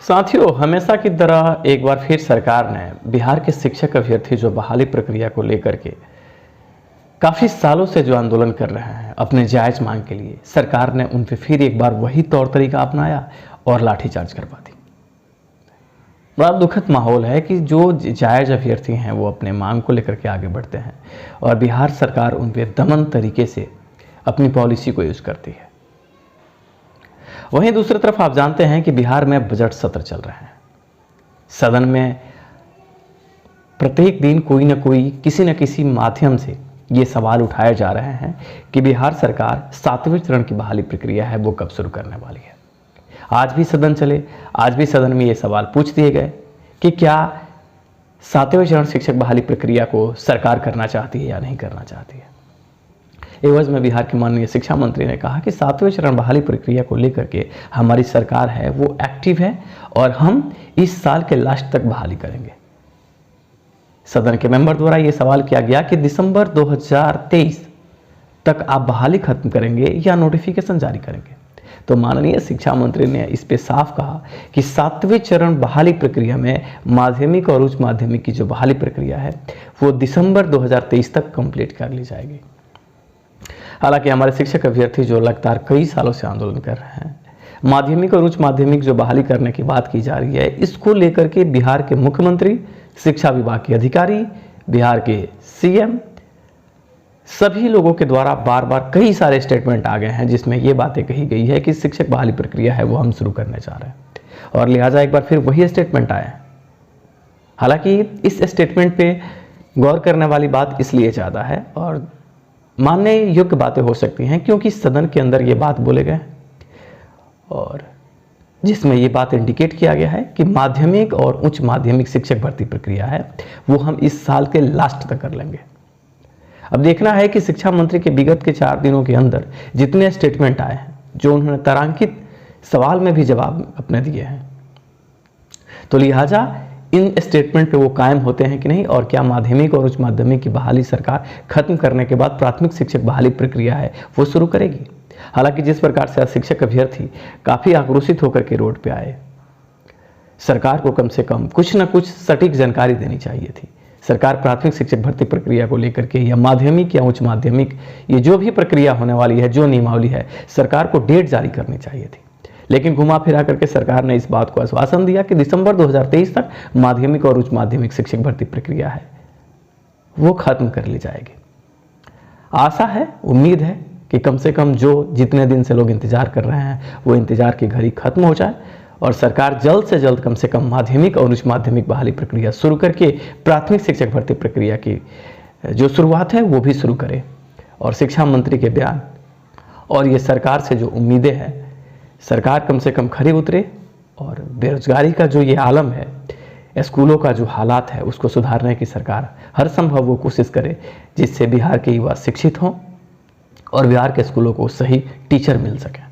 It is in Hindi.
साथियों, हमेशा की तरह एक बार फिर सरकार ने बिहार के शिक्षक अभ्यर्थी जो बहाली प्रक्रिया को लेकर के काफ़ी सालों से जो आंदोलन कर रहे हैं अपने जायज़ मांग के लिए, सरकार ने उन पे फिर एक बार वही तौर तरीका अपनाया और लाठीचार्ज करवा दी। बड़ा दुखद माहौल है कि जो जायज़ अभ्यर्थी हैं वो अपने मांग को लेकर के आगे बढ़ते हैं और बिहार सरकार उन पे दमन तरीके से अपनी पॉलिसी को यूज़ करती है। वहीं दूसरी तरफ आप जानते हैं कि बिहार में बजट सत्र चल रहे हैं। सदन में प्रत्येक दिन कोई न कोई किसी न किसी माध्यम से ये सवाल उठाए जा रहे हैं कि बिहार सरकार 7वें चरण की बहाली प्रक्रिया है वो कब शुरू करने वाली है। आज भी सदन चले, आज भी सदन में ये सवाल पूछ दिए गए कि क्या 7वें चरण शिक्षक बहाली प्रक्रिया को सरकार करना चाहती है या नहीं करना चाहती है। एवज में बिहार के माननीय शिक्षा मंत्री ने कहा कि 7वें चरण बहाली प्रक्रिया को लेकर के हमारी सरकार है वो एक्टिव है और हम इस साल के लास्ट तक बहाली करेंगे। सदन के मेंबर द्वारा ये सवाल किया गया कि दिसंबर 2023 तक आप बहाली खत्म करेंगे या नोटिफिकेशन जारी करेंगे। तो माननीय शिक्षा मंत्री ने इस पे साफ कहा कि 7वें चरण बहाली प्रक्रिया में माध्यमिक और उच्च माध्यमिक की जो बहाली प्रक्रिया है वो दिसंबर 2023 तक कंप्लीट कर ली जाएगी। हालांकि हमारे शिक्षक अभ्यर्थी जो लगातार कई सालों से आंदोलन कर रहे हैं, माध्यमिक और उच्च माध्यमिक जो बहाली करने की बात की जा रही है, इसको लेकर के बिहार के मुख्यमंत्री, शिक्षा विभाग के अधिकारी, बिहार के सीएम, सभी लोगों के द्वारा बार बार कई सारे स्टेटमेंट आ गए हैं जिसमें ये बातें कही गई है कि शिक्षक बहाली प्रक्रिया है वो हम शुरू करने जा रहे हैं और लिहाजा एक बार फिर वही स्टेटमेंट आया है। हालांकि इस स्टेटमेंट पे गौर करने वाली बात इसलिए ज़्यादा है और मानने योग्य बातें हो सकती हैं क्योंकि सदन के अंदर ये बात बोले गए और जिसमें ये बात इंडिकेट किया गया है कि माध्यमिक और उच्च माध्यमिक शिक्षक भर्ती प्रक्रिया है वो हम इस साल के लास्ट तक कर लेंगे। अब देखना है कि शिक्षा मंत्री के विगत के 4 दिनों के अंदर जितने स्टेटमेंट आए हैं, जो उन्होंने तारांकित सवाल में भी जवाब अपने दिए हैं, तो लिहाजा इन स्टेटमेंट पे वो कायम होते हैं कि नहीं और क्या माध्यमिक और उच्च माध्यमिक की बहाली सरकार खत्म करने के बाद प्राथमिक शिक्षक बहाली प्रक्रिया है वो शुरू करेगी। हालांकि जिस प्रकार से शिक्षक अभ्यर्थी काफ़ी आक्रोशित होकर के रोड पे आए, सरकार को कम से कम कुछ न कुछ सटीक जानकारी देनी चाहिए थी। सरकार प्राथमिक शिक्षक भर्ती प्रक्रिया को लेकर के या माध्यमिक या उच्च माध्यमिक ये जो भी प्रक्रिया होने वाली है, जो नियमावली है, सरकार को डेट जारी करनी चाहिए थी। लेकिन घुमा फिरा करके सरकार ने इस बात को आश्वासन दिया कि दिसंबर 2023 तक माध्यमिक और उच्च माध्यमिक शिक्षक भर्ती प्रक्रिया है वो खत्म कर ली जाएगी। आशा है, उम्मीद है कि कम से कम जो जितने दिन से लोग इंतजार कर रहे हैं वो इंतजार की घड़ी खत्म हो जाए और सरकार जल्द से जल्द कम से कम माध्यमिक और उच्च माध्यमिक बहाली प्रक्रिया शुरू करके प्राथमिक शिक्षक भर्ती प्रक्रिया की जो शुरुआत है वो भी शुरू करे। और शिक्षा मंत्री के बयान और ये सरकार से जो उम्मीदें हैं, सरकार कम से कम खरी उतरे और बेरोजगारी का जो ये आलम है, स्कूलों का जो हालात है उसको सुधारने की सरकार हर संभव वो कोशिश करे जिससे बिहार के युवा शिक्षित हों और बिहार के स्कूलों को सही टीचर मिल सके।